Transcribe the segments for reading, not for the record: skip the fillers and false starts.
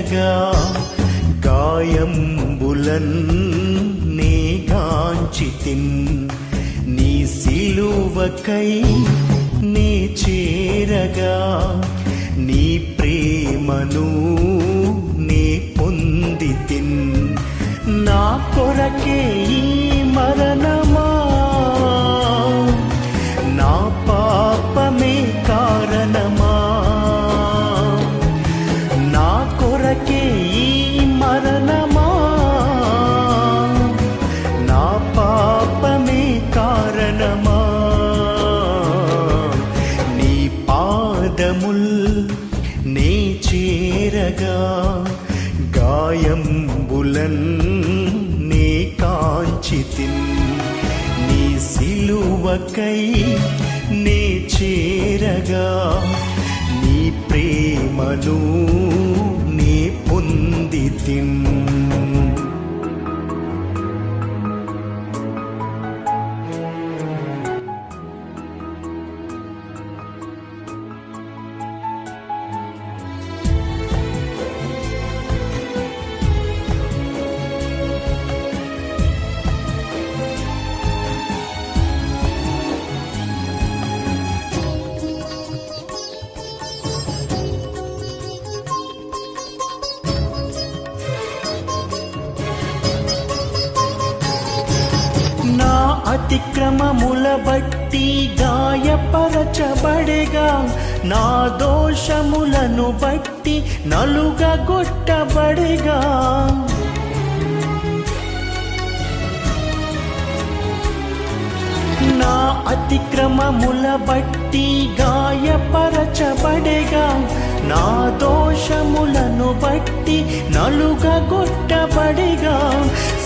చేరగా గాయంబులన్నీ గాంచితిన్ నీ సిలువకై నే చేరగా నీ ప్రేమను నే పొందితిన్ నా కొరకే ఈ మరణమా నా పాపమే కారణమా నా కొరకే ఈ మరణమా నా పాపమే కారణమా నీ పాదముల్ నే చేరగా గాయంబులన్ నే కాంచితిన్ నీ సిలువకై నే చేరగా నీ ప్రేమను నే పొందితిన్ అతిక్రమముల బట్టి గాయపరచబడెగా నా దోషములను బట్టి నలుగగొట్టబడెగా నా అతిక్రమముల బట్టి గాయపరచబడెగా నా దోషములను బట్టి నలుగగొట్టబడెగా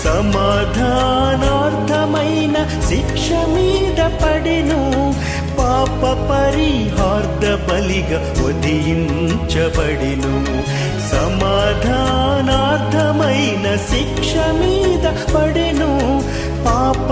సమాధానార్థమైన శిక్ష మీద పడెను పాప పరిహార్థ బలిగా వధించబడెను సమాధానార్థమైన శిక్ష మీద పడెను పాప